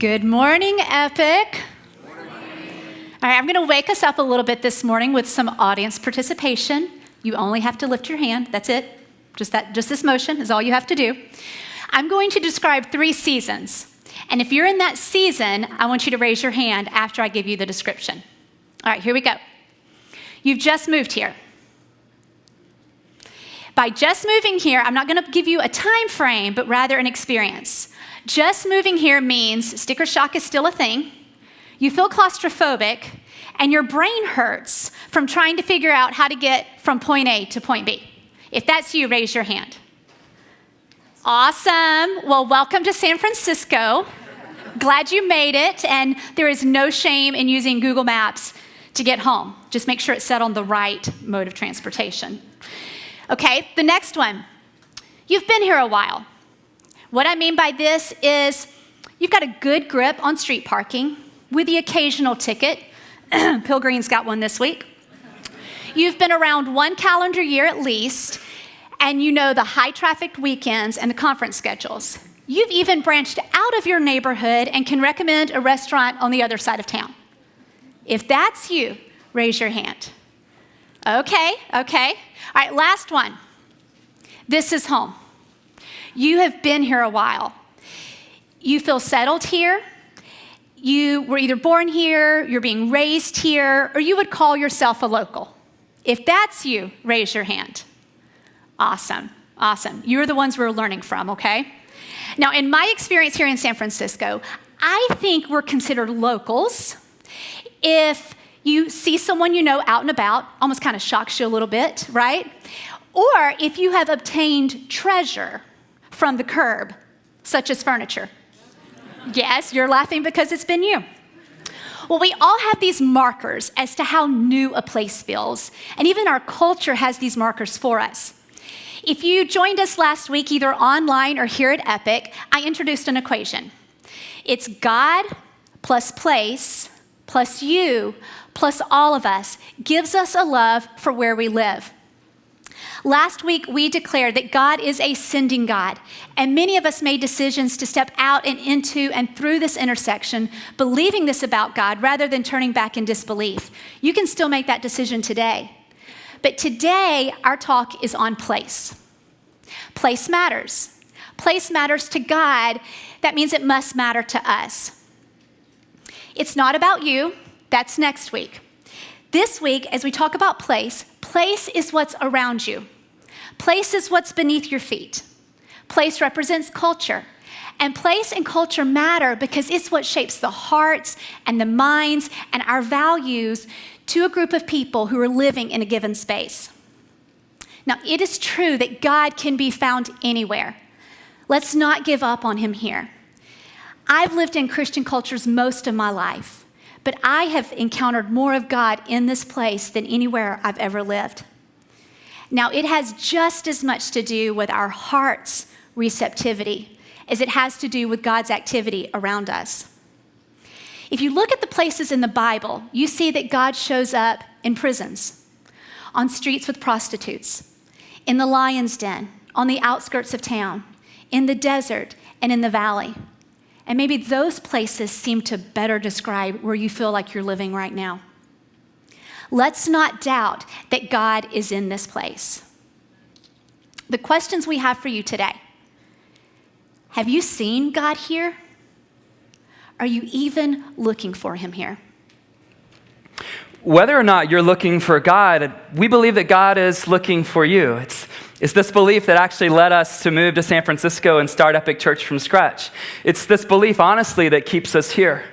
Good morning, Epic. Good morning. All right, I'm going to wake us up a little bit this morning with some audience participation. You only have to lift your hand. That's it. Just this motion is all you have to do. I'm going to describe 3 seasons. And if you're in that season, I want you to raise your hand after I give you the description. All right, here we go. You've just moved here. By just moving here, I'm not going to give you a time frame, but rather an experience. Just moving here means sticker shock is still a thing. You feel claustrophobic, and your brain hurts from trying to figure out how to get from point A to point B. If that's you, raise your hand. Awesome. Well, welcome to San Francisco. Glad you made it, and there is no shame in using Google Maps to get home. Just make sure it's set on the right mode of transportation. Okay, the next one. You've been here a while. What I mean by this is you've got a good grip on street parking with the occasional ticket. Pilgreen's got one this week. You've been around 1 calendar year at least, and you know the high trafficked weekends and the conference schedules. You've even branched out of your neighborhood and can recommend a restaurant on the other side of town. If that's you, raise your hand. Okay. All right, last one. This is home. You have been here a while. You feel settled here. You were either born here, you're being raised here, or you would call yourself a local. If that's you, raise your hand. Awesome. You're the ones we're learning from, okay? Now, in my experience here in San Francisco, I think we're considered locals if you see someone you know out and about, almost kind of shocks you a little bit, right? Or if you have obtained treasure from the curb, such as furniture. Yes, you're laughing because it's been you. Well, we all have these markers as to how new a place feels, and even our culture has these markers for us. If you joined us last week, either online or here at Epic, I introduced an equation. It's God plus place plus you plus all of us gives us a love for where we live. Last week, we declared that God is a sending God, and many of us made decisions to step out and into and through this intersection, believing this about God rather than turning back in disbelief. You can still make that decision today. But today, our talk is on place. Place matters. Place matters to God. That means it must matter to us. It's not about you. That's next week. This week, as we talk about place is what's around you. Place is what's beneath your feet. Place represents culture. And place and culture matter because it's what shapes the hearts and the minds and our values to a group of people who are living in a given space. Now, it is true that God can be found anywhere. Let's not give up on him here. I've lived in Christian cultures most of my life, but I have encountered more of God in this place than anywhere I've ever lived. Now, it has just as much to do with our heart's receptivity as it has to do with God's activity around us. If you look at the places in the Bible, you see that God shows up in prisons, on streets with prostitutes, in the lion's den, on the outskirts of town, in the desert, and in the valley. And maybe those places seem to better describe where you feel like you're living right now. Let's not doubt that God is in this place. The questions we have for you today. Have you seen God here? Are you even looking for him here? Whether or not you're looking for God, we believe that God is looking for you. It's this belief that actually led us to move to San Francisco and start Epic Church from scratch. It's this belief, honestly, that keeps us here.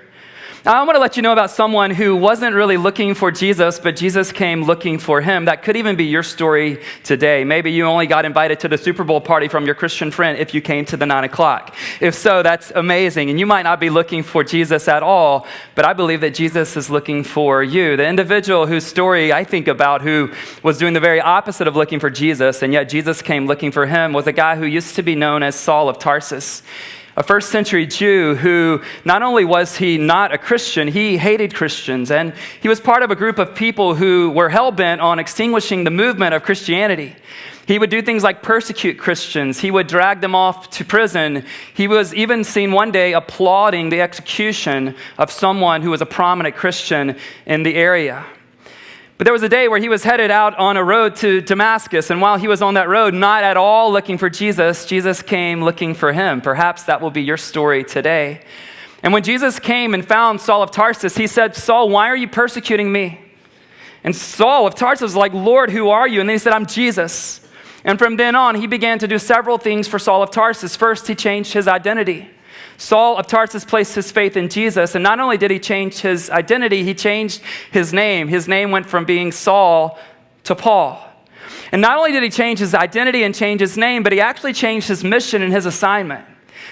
I want to let you know about someone who wasn't really looking for Jesus, but Jesus came looking for him. That could even be your story today. Maybe you only got invited to the Super Bowl party from your Christian friend if you came to the 9 o'clock. If so, that's amazing. And you might not be looking for Jesus at all, but I believe that Jesus is looking for you. The individual whose story I think about who was doing the very opposite of looking for Jesus, and yet Jesus came looking for him, was a guy who used to be known as Saul of Tarsus. A first century Jew who not only was he not a Christian, he hated Christians, and he was part of a group of people who were hell-bent on extinguishing the movement of Christianity. He would do things like persecute Christians. He would drag them off to prison. He was even seen one day applauding the execution of someone who was a prominent Christian in the area. But there was a day where he was headed out on a road to Damascus, and while he was on that road, not at all looking for Jesus, Jesus came looking for him. Perhaps that will be your story today. And when Jesus came and found Saul of Tarsus, he said, "Saul, why are you persecuting me?" And Saul of Tarsus was like, "Lord, who are you?" And then he said, "I'm Jesus." And from then on, he began to do several things for Saul of Tarsus. First, he changed his identity. Saul of Tarsus placed his faith in Jesus, and not only did he change his identity, he changed his name. His name went from being Saul to Paul. And not only did he change his identity and change his name, but he actually changed his mission and his assignment.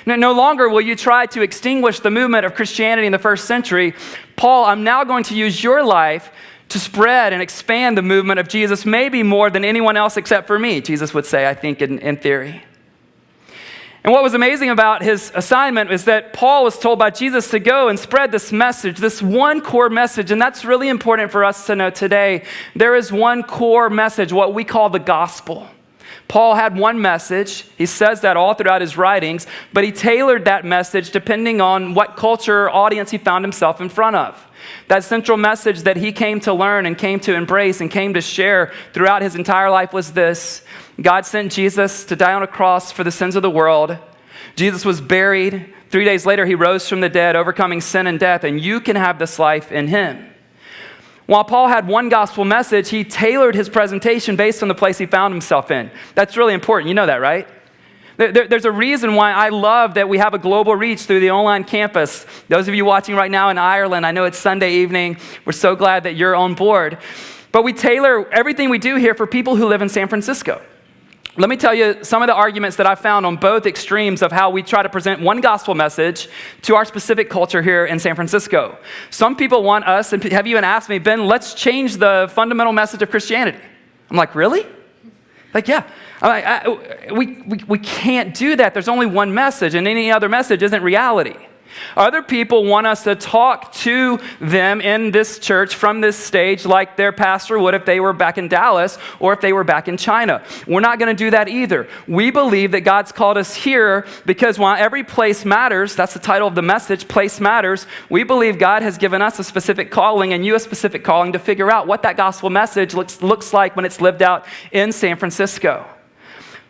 No longer will you try to extinguish the movement of Christianity in the first century. Paul, I'm now going to use your life to spread and expand the movement of Jesus, maybe more than anyone else except for me, Jesus would say, I think, in theory. And what was amazing about his assignment is that Paul was told by Jesus to go and spread this message, this one core message, and that's really important for us to know today. There is one core message, what we call the gospel. Paul had one message. He says that all throughout his writings, but he tailored that message depending on what culture or audience he found himself in front of. That central message that he came to learn and came to embrace and came to share throughout his entire life was this: God sent Jesus to die on a cross for the sins of the world. Jesus was buried. 3 days later, he rose from the dead, overcoming sin and death, and you can have this life in him. While Paul had one gospel message, he tailored his presentation based on the place he found himself in. That's really important. You know that, right? There's a reason why I love that we have a global reach through the online campus. Those of you watching right now in Ireland, I know it's Sunday evening. We're so glad that you're on board. But we tailor everything we do here for people who live in San Francisco. Let me tell you some of the arguments that I found on both extremes of how we try to present one gospel message to our specific culture here in San Francisco. Some people want us, and have even asked me, Ben, let's change the fundamental message of Christianity. I'm like, really? Like, yeah. We can't do that. There's only one message, and any other message isn't reality. Other people want us to talk to them in this church from this stage like their pastor would if they were back in Dallas or if they were back in China. We're not going to do that either. We believe that God's called us here because while every place matters, that's the title of the message, Place Matters, we believe God has given us a specific calling and you a specific calling to figure out what that gospel message looks like when it's lived out in San Francisco.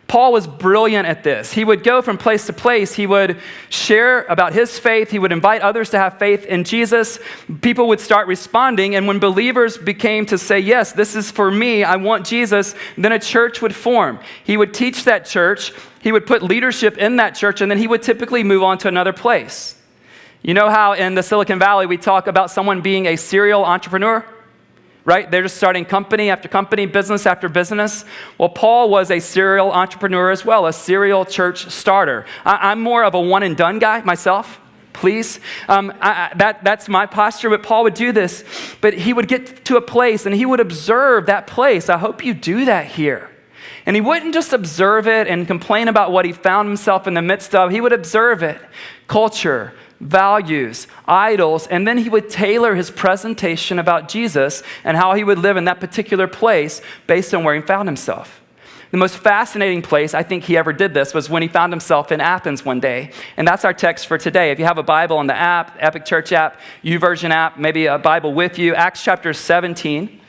Paul was brilliant at this. He would go from place to place. He would share about his faith. He would invite others to have faith in Jesus. People would start responding. And when believers became to say, yes, this is for me, I want Jesus, then a church would form. He would teach that church. He would put leadership in that church. And then he would typically move on to another place. You know how in the Silicon Valley we talk about someone being a serial entrepreneur? Right? They're just starting company after company, business after business. Well, Paul was a serial entrepreneur as well, a serial church starter. I'm more of a one and done guy myself, please. That's my posture, but Paul would do this. But he would get to a place and he would observe that place. I hope you do that here. And he wouldn't just observe it and complain about what he found himself in the midst of. He would observe it, culture, values, idols, and then he would tailor his presentation about Jesus and how he would live in that particular place based on where he found himself. The most fascinating place I think he ever did this was when he found himself in Athens one day. And that's our text for today. If you have a Bible on the app, Epic Church app, YouVersion app, maybe a Bible with you, Acts chapter 17.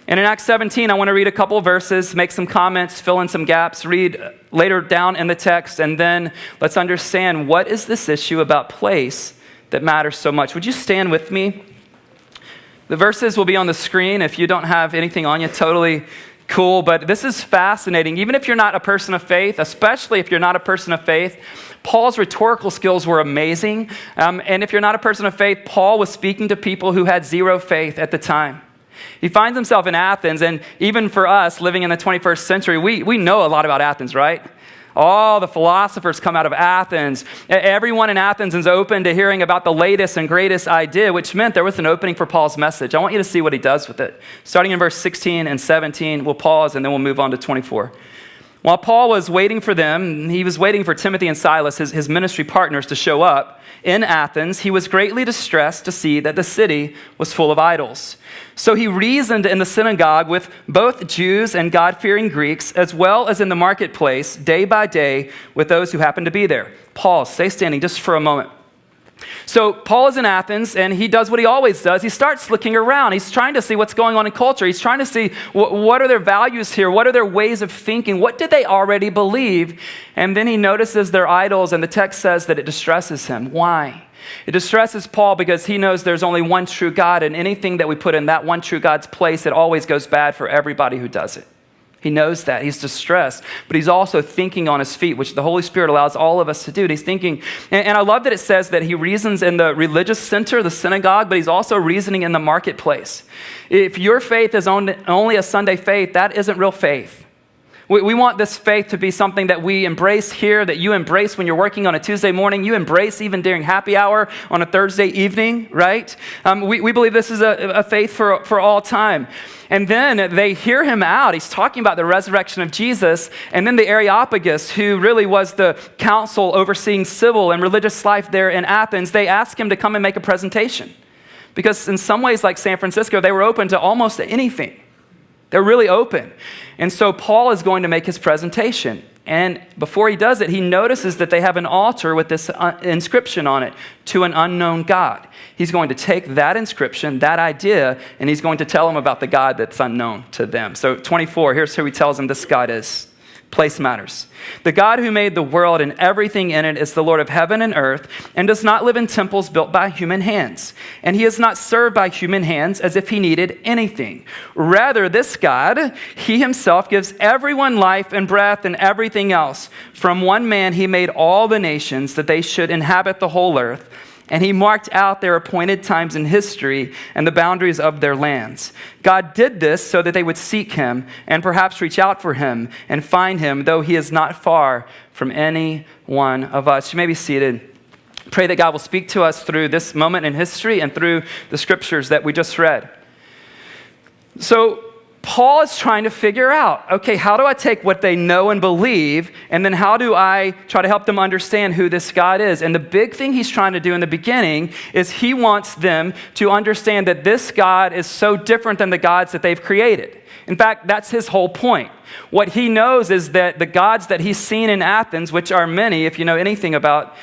And in Acts 17, I want to read a couple verses, make some comments, fill in some gaps, read later down in the text, and then let's understand what is this issue about place that matters so much. Would you stand with me? The verses will be on the screen. If you don't have anything on you, totally cool, but this is fascinating. Even if you're not a person of faith, especially if you're not a person of faith, Paul's rhetorical skills were amazing. And if you're not a person of faith, Paul was speaking to people who had zero faith at the time. He finds himself in Athens, and even for us living in the 21st century, we know a lot about Athens, right? All the philosophers come out of Athens. Everyone in Athens is open to hearing about the latest and greatest idea, which meant there was an opening for Paul's message. I want you to see what he does with it. Starting in verse 16 and 17, we'll pause and then we'll move on to 24. While Paul was waiting for them, he was waiting for Timothy and Silas, his ministry partners, to show up in Athens. He was greatly distressed to see that the city was full of idols. So he reasoned in the synagogue with both Jews and God-fearing Greeks, as well as in the marketplace, day by day, with those who happened to be there. Pause, stay standing just for a moment. So Paul is in Athens, and he does what he always does. He starts looking around. He's trying to see what's going on in culture. He's trying to see what are their values here? What are their ways of thinking? What did they already believe? And then he notices their idols, and the text says that it distresses him. Why? It distresses Paul because he knows there's only one true God, and anything that we put in that one true God's place, it always goes bad for everybody who does it. He knows that. He's distressed, but he's also thinking on his feet, which the Holy Spirit allows all of us to do. And he's thinking, and I love that it says that he reasons in the religious center, the synagogue, but he's also reasoning in the marketplace. If your faith is only a Sunday faith, that isn't real faith. We want this faith to be something that we embrace here, that you embrace when you're working on a Tuesday morning, you embrace even during happy hour on a Thursday evening, right? We believe this is a faith for all time. And then they hear him out. He's talking about the resurrection of Jesus. And then the Areopagus, who really was the council overseeing civil and religious life there in Athens, they ask him to come and make a presentation. Because in some ways, like San Francisco, they were open to almost anything. They're really open. And so Paul is going to make his presentation. And before he does it, he notices that they have an altar with this inscription on it, to an unknown God. He's going to take that inscription, that idea, and he's going to tell them about the God that's unknown to them. So 24, here's who he tells them this God is. Place matters. The God who made the world and everything in it is the Lord of heaven and earth, and does not live in temples built by human hands. And he is not served by human hands as if he needed anything. Rather, this God, he himself gives everyone life and breath and everything else. From one man he made all the nations that they should inhabit the whole earth. And he marked out their appointed times in history and the boundaries of their lands. God did this so that they would seek him and perhaps reach out for him and find him, though he is not far from any one of us. You may be seated. Pray that God will speak to us through this moment in history and through the scriptures that we just read. So Paul is trying to figure out, okay, how do I take what they know and believe, and then how do I try to help them understand who this God is? And the big thing he's trying to do in the beginning is he wants them to understand that this God is so different than the gods that they've created. In fact, that's his whole point. What he knows is that the gods that he's seen in Athens, which are many, if you know anything about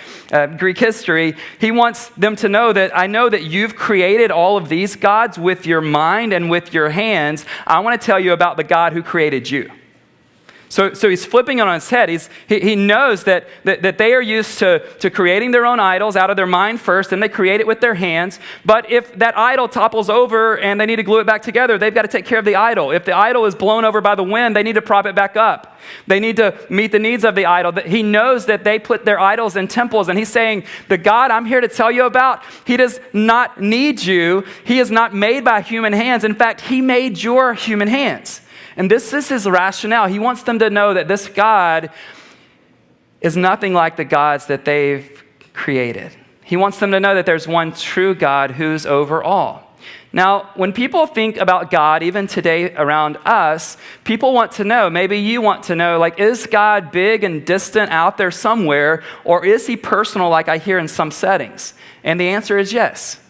Greek history, he wants them to know that I know that you've created all of these gods with your mind and with your hands. I want to tell you about the God who created you. So he's flipping it on its head. He knows that they are used to creating their own idols out of their mind first, and they create it with their hands. But if that idol topples over and they need to glue it back together, they've got to take care of the idol. If the idol is blown over by the wind, they need to prop it back up. They need to meet the needs of the idol. He knows that they put their idols in temples, and he's saying, the God I'm here to tell you about, he does not need you. He is not made by human hands. In fact, he made your human hands. And this is his rationale. He wants them to know that this God is nothing like the gods that they've created. He wants them to know that there's one true God who's over all. Now, when people think about God, even today around us, people want to know, maybe you want to know, like, is God big and distant out there somewhere, or is he personal like I hear in some settings? And the answer is yes.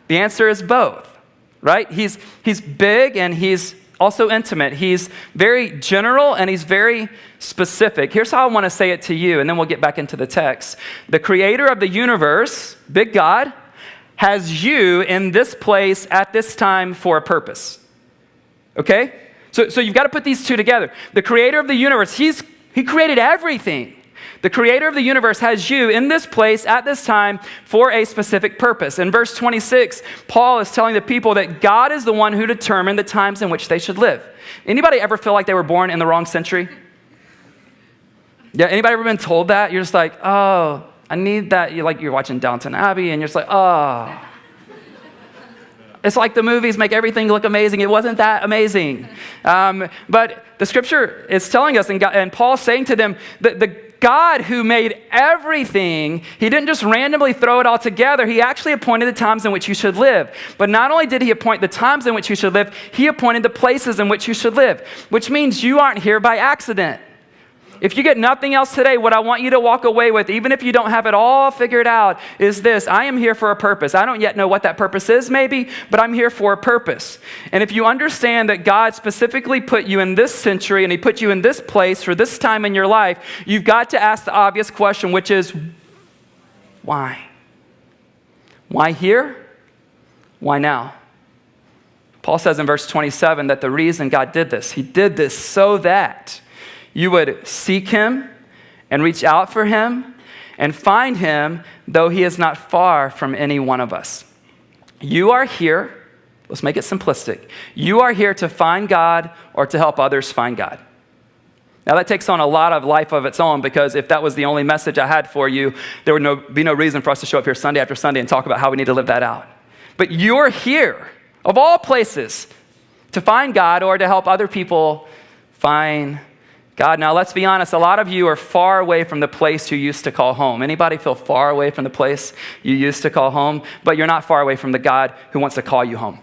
The answer is both, right? He's big and he's also intimate. He's very general and he's very specific. Here's how I want to say it to you, and then we'll get back into the text. The creator of the universe, big God, has you in this place at this time for a purpose. Okay? So you've got to put these two together. The creator of the universe, he created everything. The creator of the universe has you in this place at this time for a specific purpose. In verse 26, Paul is telling the people that God is the one who determined the times in which they should live. Anybody ever feel like they were born in the wrong century? Yeah, anybody ever been told that? You're just like, oh, I need that. You're watching Downton Abbey and you're just like, oh. It's like the movies make everything look amazing. It wasn't that amazing. But the scripture is telling us, and Paul's saying to them, that the God who made everything, he didn't just randomly throw it all together. He actually appointed the times in which you should live. But not only did he appoint the times in which you should live, he appointed the places in which you should live, which means you aren't here by accident. If you get nothing else today, what I want you to walk away with, even if you don't have it all figured out, is this: I am here for a purpose. I don't yet know what that purpose is, maybe, but I'm here for a purpose. And if you understand that God specifically put you in this century and he put you in this place for this time in your life, you've got to ask the obvious question, which is, why? Why here? Why now? Paul says in verse 27 that the reason God did this, he did this so that you would seek him and reach out for him and find him, though he is not far from any one of us. You are here, let's make it simplistic. You are here to find God or to help others find God. Now that takes on a lot of life of its own, because if that was the only message I had for you, there would be no reason for us to show up here Sunday after Sunday and talk about how we need to live that out. But you're here, of all places, to find God or to help other people find God. Now, let's be honest. A lot of you are far away from the place you used to call home. Anybody feel far away from the place you used to call home? But you're not far away from the God who wants to call you home.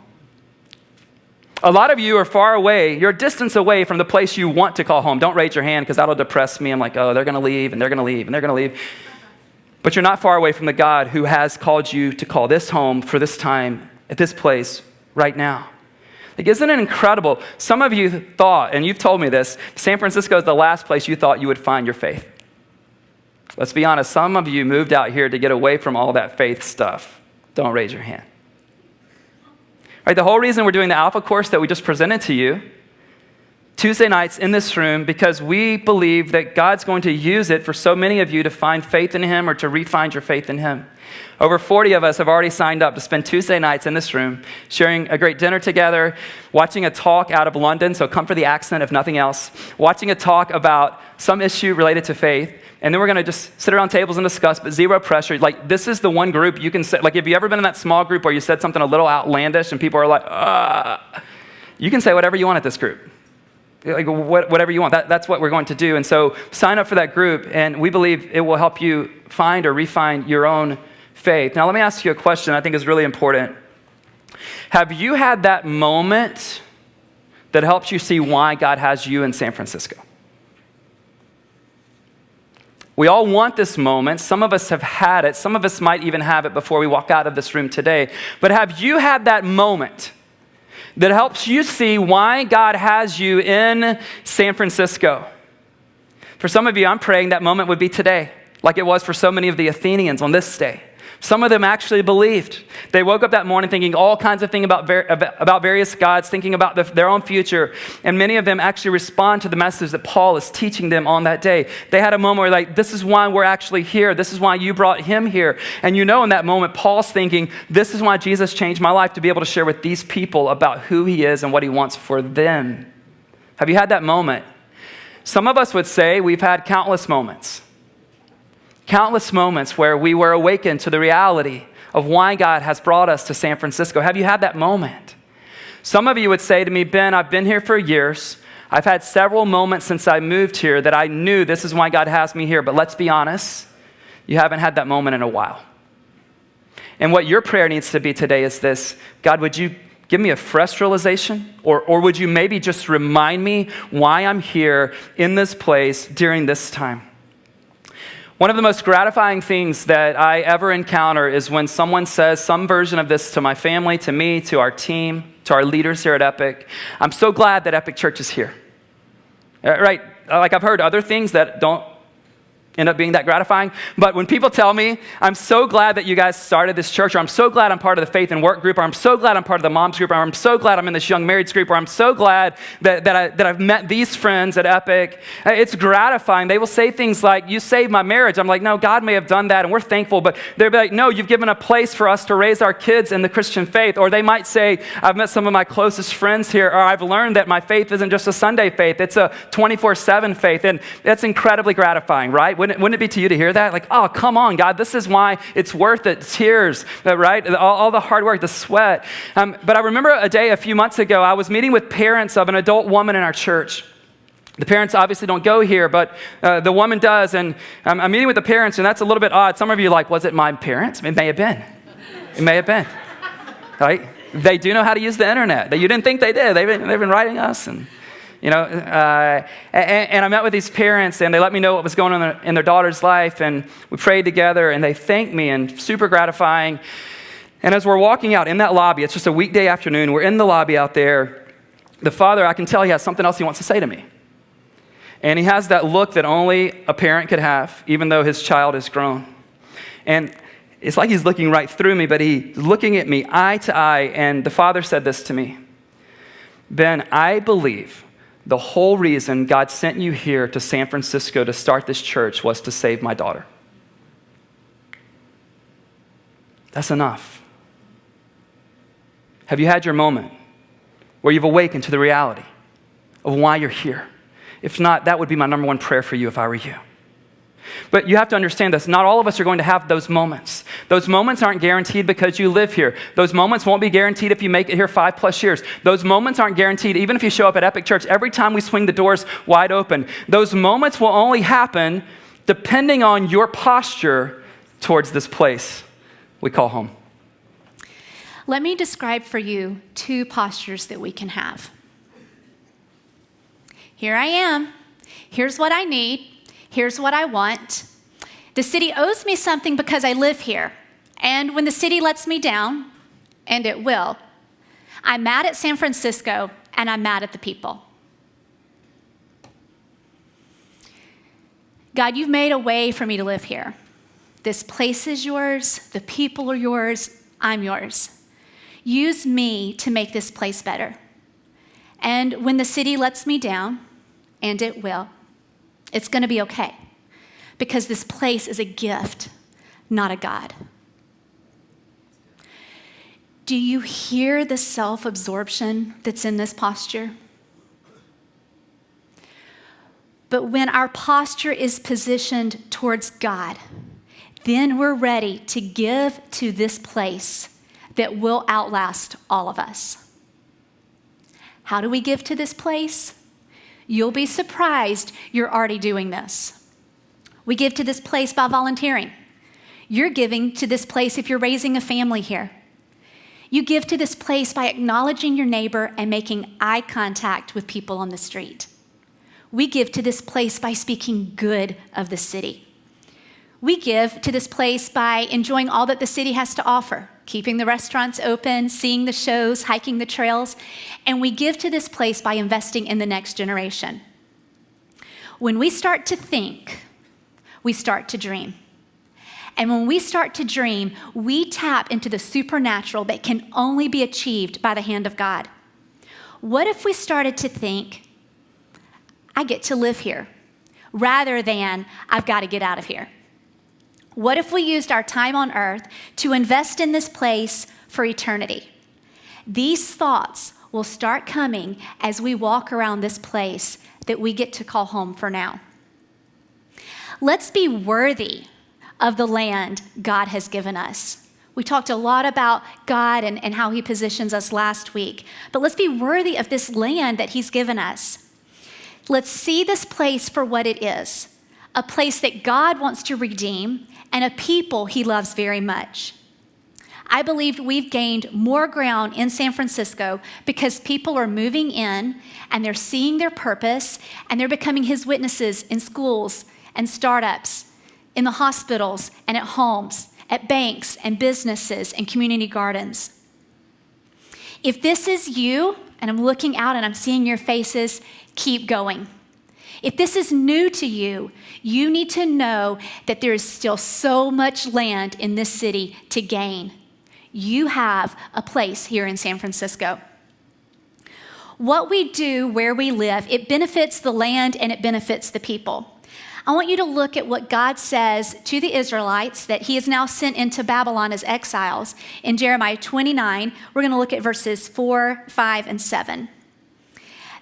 A lot of you are far away. You're a distance away from the place you want to call home. Don't raise your hand because that'll depress me. I'm like, oh, they're going to leave and they're going to leave and they're going to leave. But you're not far away from the God who has called you to call this home for this time at this place right now. Like, isn't it incredible? Some of you thought, and you've told me this, San Francisco is the last place you thought you would find your faith. Let's be honest, some of you moved out here to get away from all that faith stuff. Don't raise your hand. Right, the whole reason we're doing the Alpha course that we just presented to you Tuesday nights in this room, because we believe that God's going to use it for so many of you to find faith in him or to re-find your faith in him. Over 40 of us have already signed up to spend Tuesday nights in this room, sharing a great dinner together, watching a talk out of London, so come for the accent if nothing else, watching a talk about some issue related to faith, and then we're going to just sit around tables and discuss, but zero pressure. Like, this is the one group you can say, like, have you ever been in that small group where you said something a little outlandish and people are like, you can say whatever you want at this group. Like, whatever you want. That's what we're going to do. And so sign up for that group, and we believe it will help you find or refine your own faith. Now, let me ask you a question I think is really important. Have you had that moment that helps you see why God has you in San Francisco? We all want this moment. Some of us have had it. Some of us might even have it before we walk out of this room today. But have you had that moment that helps you see why God has you in San Francisco? For some of you, I'm praying that moment would be today, like it was for so many of the Athenians on this day. Some of them actually believed. They woke up that morning thinking all kinds of things about various gods, thinking about their own future. And many of them actually respond to the message that Paul is teaching them on that day. They had a moment where, like, this is why we're actually here. This is why you brought him here. And you know, in that moment, Paul's thinking, this is why Jesus changed my life, to be able to share with these people about who he is and what he wants for them. Have you had that moment? Some of us would say we've had countless moments. Countless moments where we were awakened to the reality of why God has brought us to San Francisco. Have you had that moment? Some of you would say to me, Ben, I've been here for years. I've had several moments since I moved here that I knew this is why God has me here. But let's be honest, you haven't had that moment in a while. And what your prayer needs to be today is this: God, would you give me a fresh realization? Or would you maybe just remind me why I'm here in this place during this time? One of the most gratifying things that I ever encounter is when someone says some version of this to my family, to me, to our team, to our leaders here at Epic. I'm so glad that Epic Church is here. Right? Like, I've heard other things that don't end up being that gratifying. But when people tell me, I'm so glad that you guys started this church, or I'm so glad I'm part of the faith and work group, or I'm so glad I'm part of the moms group, or I'm so glad I'm in this young marrieds group, or I'm so glad that I've met these friends at Epic, it's gratifying. They will say things like, you saved my marriage. I'm like, no, God may have done that, and we're thankful. But they'll be like, no, you've given a place for us to raise our kids in the Christian faith. Or they might say, I've met some of my closest friends here, or I've learned that my faith isn't just a Sunday faith, it's a 24/7 faith. And that's incredibly gratifying, right? Wouldn't it be to you to hear that? Like, oh, come on, God, this is why it's worth it. Tears, right? All the hard work, the sweat. But I remember a day a few months ago, I was meeting with parents of an adult woman in our church. The parents obviously don't go here, but the woman does. And I'm meeting with the parents, and that's a little bit odd. Some of you are like, was it my parents? It may have been. It may have been, right? They do know how to use the internet. You didn't think they did. They've been writing us, and and I met with these parents, and they let me know what was going on in their daughter's life, and we prayed together, and they thanked me, and super gratifying. And as we're walking out in that lobby, it's just a weekday afternoon, we're in the lobby out there, the father, I can tell he has something else he wants to say to me. And he has that look that only a parent could have, even though his child is grown. And it's like he's looking right through me, but he's looking at me eye to eye, and the father said this to me: Ben, I believe the whole reason God sent you here to San Francisco to start this church was to save my daughter. That's enough. Have you had your moment where you've awakened to the reality of why you're here? If not, that would be my number one prayer for you if I were you. But you have to understand this. Not all of us are going to have those moments. Those moments aren't guaranteed because you live here. Those moments won't be guaranteed if you make it here 5+ years. Those moments aren't guaranteed even if you show up at Epic Church every time we swing the doors wide open. Those moments will only happen depending on your posture towards this place we call home. Let me describe for you 2 postures that we can have. Here I am. Here's what I need. Here's what I want. The city owes me something because I live here. And when the city lets me down, and it will, I'm mad at San Francisco and I'm mad at the people. God, you've made a way for me to live here. This place is yours. The people are yours. I'm yours. Use me to make this place better. And when the city lets me down, and it will, it's going to be okay, because this place is a gift, not a God. Do you hear the self-absorption that's in this posture? But when our posture is positioned towards God, then we're ready to give to this place that will outlast all of us. How do we give to this place? You'll be surprised you're already doing this. We give to this place by volunteering. You're giving to this place if you're raising a family here. You give to this place by acknowledging your neighbor and making eye contact with people on the street. We give to this place by speaking good of the city. We give to this place by enjoying all that the city has to offer, keeping the restaurants open, seeing the shows, hiking the trails. And we give to this place by investing in the next generation. When we start to think, we start to dream. And when we start to dream, we tap into the supernatural that can only be achieved by the hand of God. What if we started to think, I get to live here, rather than I've got to get out of here? What if we used our time on earth to invest in this place for eternity? These thoughts will start coming as we walk around this place that we get to call home for now. Let's be worthy of the land God has given us. We talked a lot about God and how he positions us last week, but let's be worthy of this land that he's given us. Let's see this place for what it is, a place that God wants to redeem and a people he loves very much. I believe we've gained more ground in San Francisco because people are moving in and they're seeing their purpose and they're becoming his witnesses in schools and startups, in the hospitals and at homes, at banks and businesses and community gardens. If this is you, and I'm looking out and I'm seeing your faces, keep going. If this is new to you, you need to know that there is still so much land in this city to gain. You have a place here in San Francisco. What we do where we live, it benefits the land and it benefits the people. I want you to look at what God says to the Israelites that he has now sent into Babylon as exiles. In Jeremiah 29, we're going to look at verses 4, 5, and 7.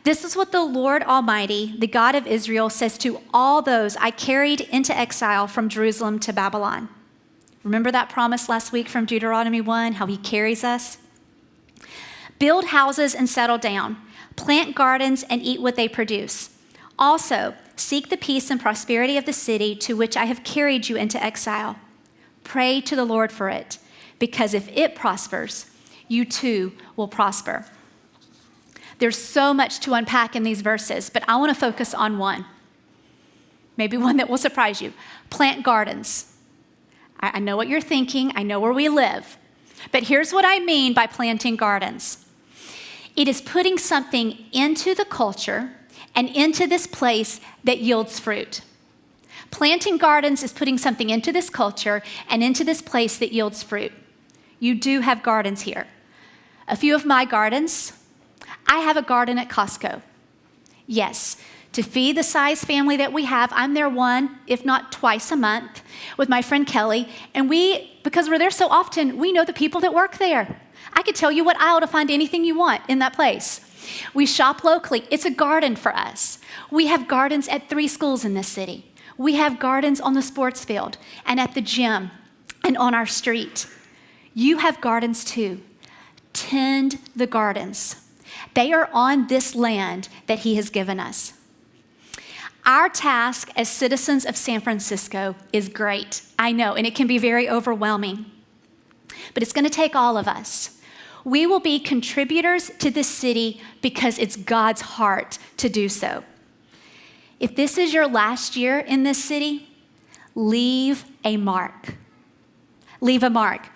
This is what the Lord Almighty, the God of Israel, says to all those I carried into exile from Jerusalem to Babylon. Remember that promise last week from Deuteronomy 1, how he carries us? Build houses and settle down. Plant gardens and eat what they produce. Also, seek the peace and prosperity of the city to which I have carried you into exile. Pray to the Lord for it, because if it prospers, you too will prosper. There's so much to unpack in these verses, but I want to focus on one. Maybe one that will surprise you. Plant gardens. I know what you're thinking. I know where we live. But here's what I mean by planting gardens. It is putting something into the culture and into this place that yields fruit. Planting gardens is putting something into this culture and into this place that yields fruit. You do have gardens here. A few of my gardens, I have a garden at Costco. Yes, to feed the size family that we have, I'm there one, if not twice a month with my friend Kelly. And because we're there so often, we know the people that work there. I could tell you what aisle to find anything you want in that place. We shop locally. It's a garden for us. We have gardens at 3 schools in this city. We have gardens on the sports field and at the gym and on our street. You have gardens too. Tend the gardens. They are on this land that he has given us. Our task as citizens of San Francisco is great. I know, and it can be very overwhelming. But it's going to take all of us. We will be contributors to this city because it's God's heart to do so. If this is your last year in this city, leave a mark. Leave a mark.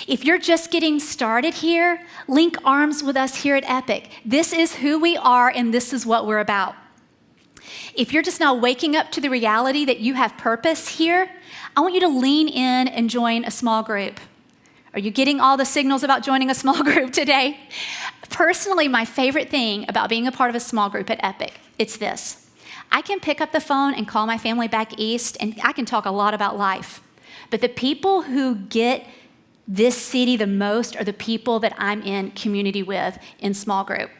If you're just getting started here, link arms with us here at Epic. This is who we are and this is what we're about. If you're just now waking up to the reality that you have purpose here, I want you to lean in and join a small group. Are you getting all the signals about joining a small group today? Personally, my favorite thing about being a part of a small group at Epic, it's this. I can pick up the phone and call my family back east, and I can talk a lot about life. But the people who get this city the most are the people that I'm in community with in small group.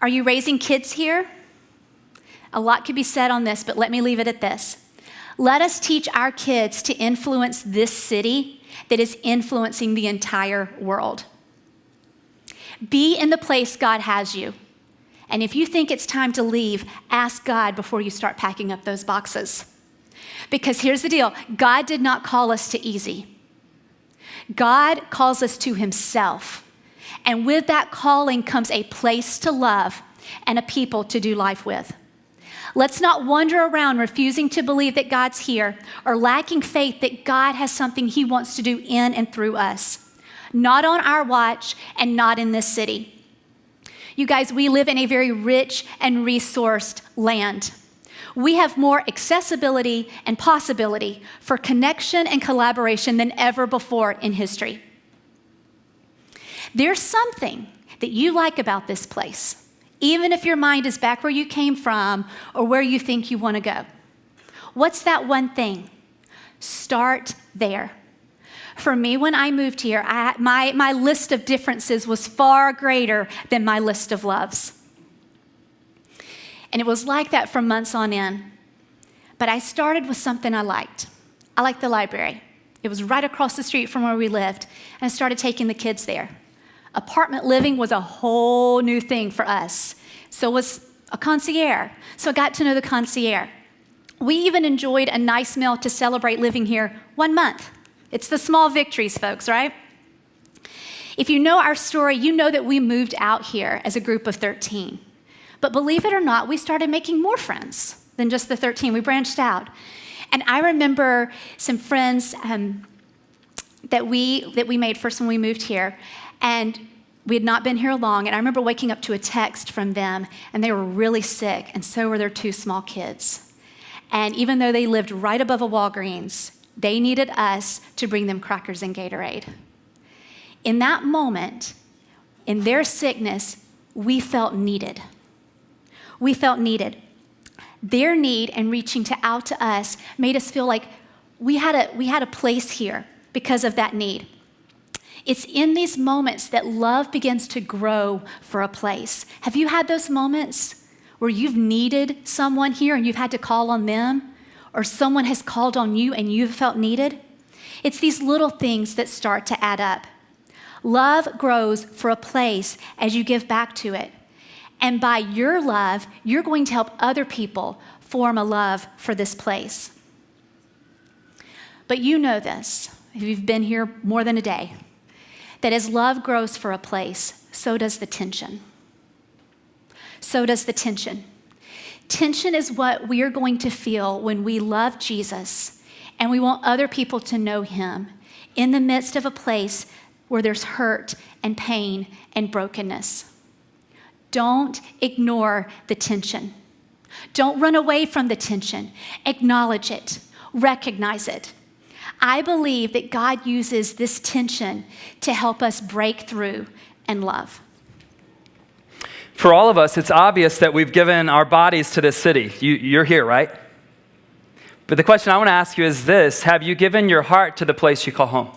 Are you raising kids here? A lot could be said on this, but let me leave it at this. Let us teach our kids to influence this city that is influencing the entire world. Be in the place God has you. And if you think it's time to leave, ask God before you start packing up those boxes. Because here's the deal. God did not call us to easy. God calls us to himself. And with that calling comes a place to love and a people to do life with. Let's not wander around refusing to believe that God's here or lacking faith that God has something he wants to do in and through us. Not on our watch and not in this city. You guys, we live in a very rich and resourced land. We have more accessibility and possibility for connection and collaboration than ever before in history. There's something that you like about this place, even if your mind is back where you came from or where you think you want to go. What's that one thing? Start there. For me, when I moved here, my list of differences was far greater than my list of loves. And it was like that for months on end. But I started with something I liked. I liked the library. It was right across the street from where we lived, and I started taking the kids there. Apartment living was a whole new thing for us. So was a concierge. So I got to know the concierge. We even enjoyed a nice meal to celebrate living here 1 month. It's the small victories, folks, right? If you know our story, you know that we moved out here as a group of 13. But believe it or not, we started making more friends than just the 13. We branched out. And I remember some friends that we made first when we moved here. And We had not been here long, and I remember waking up to a text from them, and they were really sick, and so were their 2 small kids. And even though they lived right above a Walgreens, they needed us to bring them crackers and Gatorade. In that moment, in their sickness, we felt needed. We felt needed. Their need and reaching out to us made us feel like we had a place here because of that need. It's in these moments that love begins to grow for a place. Have you had those moments where you've needed someone here and you've had to call on them, or someone has called on you and you've felt needed? It's these little things that start to add up. Love grows for a place as you give back to it. And by your love, you're going to help other people form a love for this place. But you know this, if you've been here more than a day, that as love grows for a place, so does the tension. So does the tension. Tension is what we are going to feel when we love Jesus and we want other people to know him in the midst of a place where there's hurt and pain and brokenness. Don't ignore the tension. Don't run away from the tension. Acknowledge it. Recognize it. I believe that God uses this tension to help us break through and love. For all of us, it's obvious that we've given our bodies to this city. You're here, right? But the question I want to ask you is this: have you given your heart to the place you call home?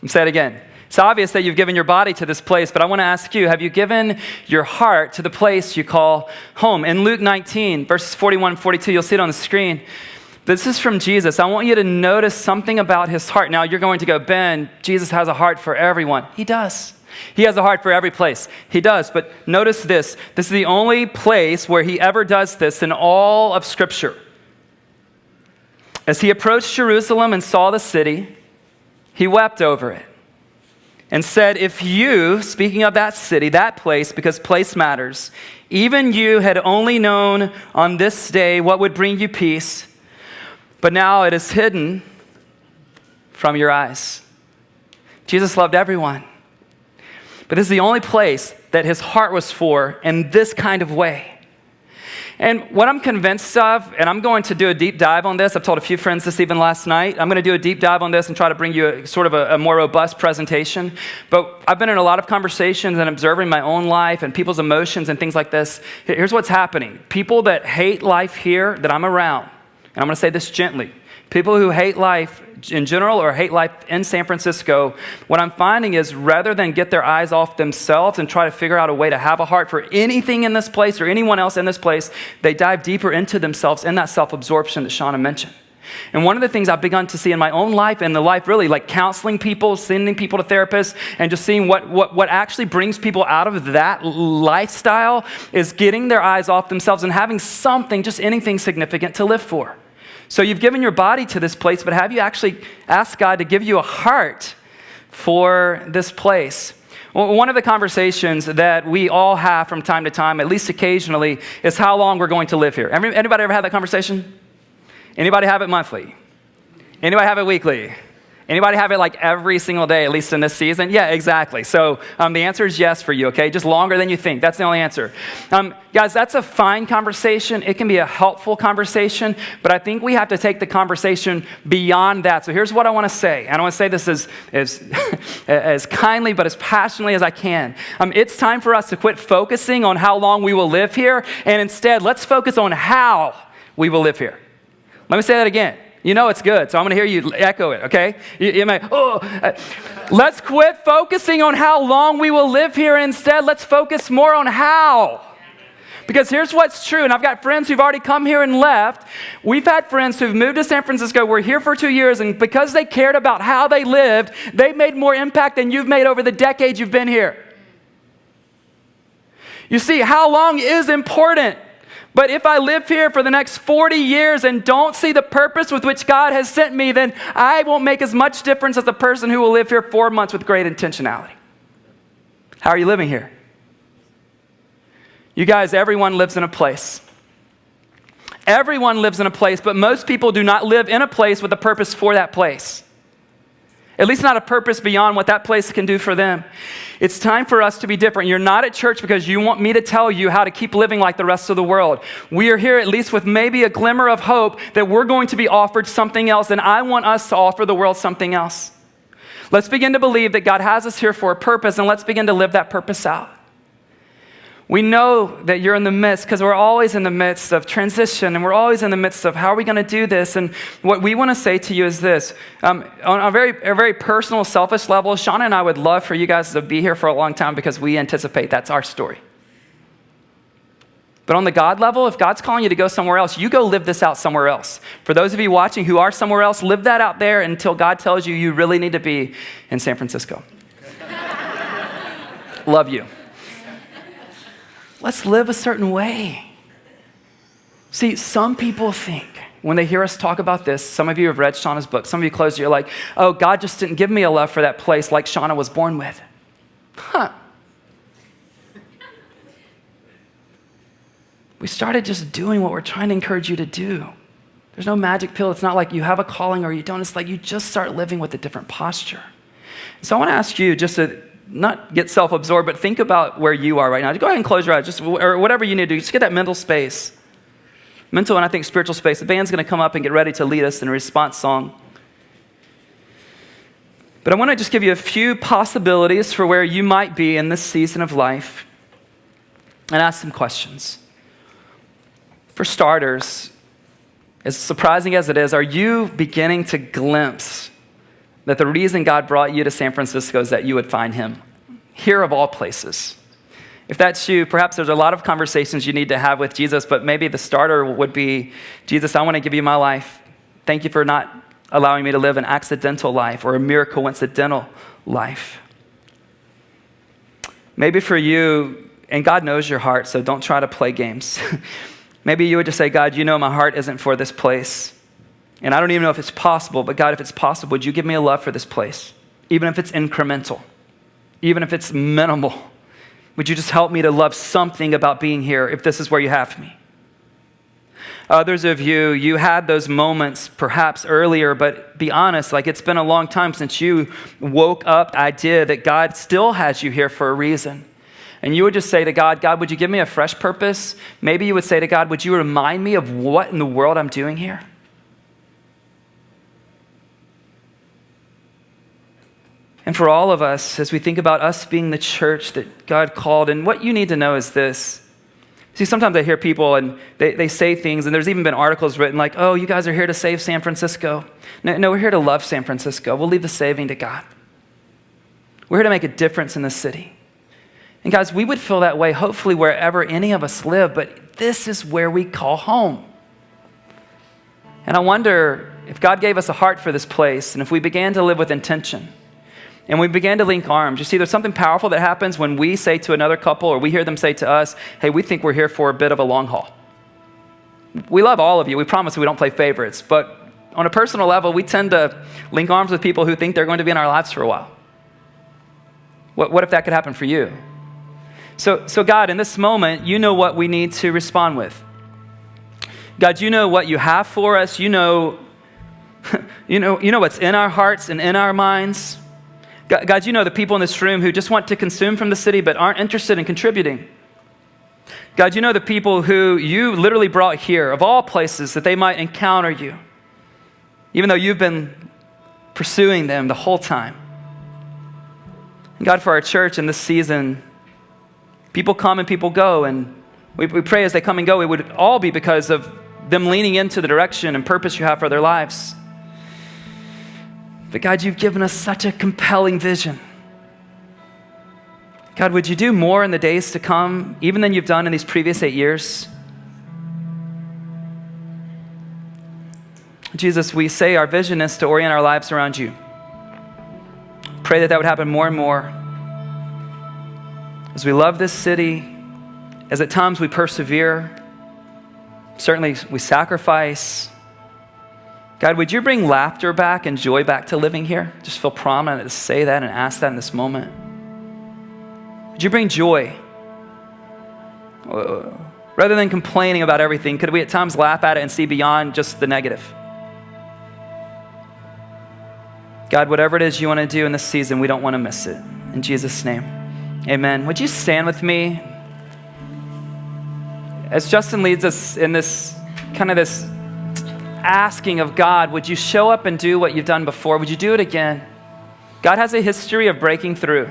I'll say it again. It's obvious that you've given your body to this place, but I want to ask you, have you given your heart to the place you call home? In Luke 19, verses 41 and 42, you'll see it on the screen. This is from Jesus. I want you to notice something about his heart. Now, you're going to go, Ben, Jesus has a heart for everyone. He does. He has a heart for every place. He does. But notice this. This is the only place where he ever does this in all of Scripture. As he approached Jerusalem and saw the city, he wept over it and said, if you, speaking of that city, that place, because place matters, even you had only known on this day what would bring you peace, but now it is hidden from your eyes. Jesus loved everyone. But this is the only place that his heart was for in this kind of way. And what I'm convinced of, and I'm going to do a deep dive on this. I've told a few friends this even last night. I'm going to do a deep dive on this and try to bring you a more robust presentation. But I've been in a lot of conversations and observing my own life and people's emotions and things like this. Here's what's happening. People that hate life here that I'm around, and I'm going to say this gently, people who hate life in general or hate life in San Francisco, what I'm finding is rather than get their eyes off themselves and try to figure out a way to have a heart for anything in this place or anyone else in this place, they dive deeper into themselves in that self-absorption that Shauna mentioned. And one of the things I've begun to see in my own life and the life really, like counseling people, sending people to therapists, and just seeing what actually brings people out of that lifestyle is getting their eyes off themselves and having something, just anything significant to live for. So you've given your body to this place, but have you actually asked God to give you a heart for this place? Well, one of the conversations that we all have from time to time, at least occasionally, is how long we're going to live here. Anybody ever had that conversation? Anybody have it monthly? Anybody have it weekly? Anybody have it like every single day, at least in this season? Yeah, exactly. So the answer is yes for you, okay? Just longer than you think. That's the only answer. Guys, that's a fine conversation. It can be a helpful conversation, but I think we have to take the conversation beyond that. So here's what I want to say. And I want to say this as kindly but as passionately as I can. It's time for us to quit focusing on how long we will live here, and instead, let's focus on how we will live here. Let me say that again. You know it's good, so I'm going to hear you echo it, okay? You may, let's quit focusing on how long we will live here, and instead let's focus more on how. Because here's what's true, and I've got friends who've already come here and left. We've had friends who've moved to San Francisco, were here for 2 years, and because they cared about how they lived, they made more impact than you've made over the decades you've been here. You see, how long is important. But if I live here for the next 40 years and don't see the purpose with which God has sent me, then I won't make as much difference as the person who will live here 4 months with great intentionality. How are you living here? You guys, everyone lives in a place. Everyone lives in a place, but most people do not live in a place with a purpose for that place. At least not a purpose beyond what that place can do for them. It's time for us to be different. You're not at church because you want me to tell you how to keep living like the rest of the world. We are here at least with maybe a glimmer of hope that we're going to be offered something else, and I want us to offer the world something else. Let's begin to believe that God has us here for a purpose, and let's begin to live that purpose out. We know that you're in the midst because we're always in the midst of transition, and we're always in the midst of how are we going to do this. And what we want to say to you is this. On a very personal, selfish level, Shauna and I would love for you guys to be here for a long time because we anticipate that's our story. But on the God level, if God's calling you to go somewhere else, you go live this out somewhere else. For those of you watching who are somewhere else, live that out there until God tells you you really need to be in San Francisco. Love you. Let's live a certain way. See, some people think when they hear us talk about this, some of you have read Shauna's book, some of you closed, you're like, oh, God just didn't give me a love for that place like Shauna was born with. We started just doing what we're trying to encourage you to do. There's no magic pill. It's not like you have a calling or you don't. It's like you just start living with a different posture. So I want to ask you just to not get self-absorbed, but think about where you are right now. Just go ahead and close your eyes, or whatever you need to do. Just get that mental space. Mental and I think spiritual space. The band's going to come up and get ready to lead us in a response song. But I want to just give you a few possibilities for where you might be in this season of life and ask some questions. For starters, as surprising as it is, are you beginning to glimpse that the reason God brought you to San Francisco is that you would find him here of all places? If that's you, perhaps there's a lot of conversations you need to have with Jesus, but maybe the starter would be, Jesus, I want to give you my life. Thank you for not allowing me to live an accidental life or a mere coincidental life. Maybe for you, and God knows your heart, so don't try to play games. Maybe you would just say, God, you know my heart isn't for this place. And I don't even know if it's possible, but God, if it's possible, would you give me a love for this place? Even if it's incremental, even if it's minimal, would you just help me to love something about being here if this is where you have me? Others of you, you had those moments perhaps earlier, but be honest, like it's been a long time since you woke up the idea that God still has you here for a reason. And you would just say to God, God, would you give me a fresh purpose? Maybe you would say to God, would you remind me of what in the world I'm doing here? And for all of us, as we think about us being the church that God called, and what you need to know is this. See, sometimes I hear people and they say things, and there's even been articles written like, oh, you guys are here to save San Francisco. No, we're here to love San Francisco. We'll leave the saving to God. We're here to make a difference in the city. And guys, we would feel that way hopefully wherever any of us live, but this is where we call home. And I wonder if God gave us a heart for this place, and if we began to live with intention, and we began to link arms. You see, there's something powerful that happens when we say to another couple, or we hear them say to us, hey, we think we're here for a bit of a long haul. We love all of you. We promise we don't play favorites. But on a personal level, we tend to link arms with people who think they're going to be in our lives for a while. What if that could happen for you? So God, in this moment, you know what we need to respond with. God, you know what you have for us. You know what's in our hearts and in our minds. God, you know the people in this room who just want to consume from the city but aren't interested in contributing. God, you know the people who you literally brought here, of all places, that they might encounter you, even though you've been pursuing them the whole time. And God, for our church in this season, people come and people go, and we pray as they come and go, it would all be because of them leaning into the direction and purpose you have for their lives. But God, you've given us such a compelling vision. God, would you do more in the days to come, even than you've done in these previous 8 years? Jesus, we say our vision is to orient our lives around you. Pray that would happen more and more. As we love this city, as at times we persevere, certainly we sacrifice. God, would you bring laughter back and joy back to living here? Just feel prominent to say that and ask that in this moment. Would you bring joy? Rather than complaining about everything, could we at times laugh at it and see beyond just the negative? God, whatever it is you want to do in this season, we don't want to miss it. In Jesus' name, amen. Would you stand with me? As Justin leads us in this asking of God, would you show up and do what you've done before? Would you do it again? God has a history of breaking through,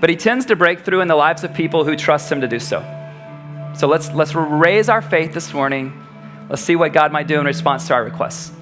but he tends to break through in the lives of people who trust him to do so. So let's raise our faith this morning. Let's see what God might do in response to our requests.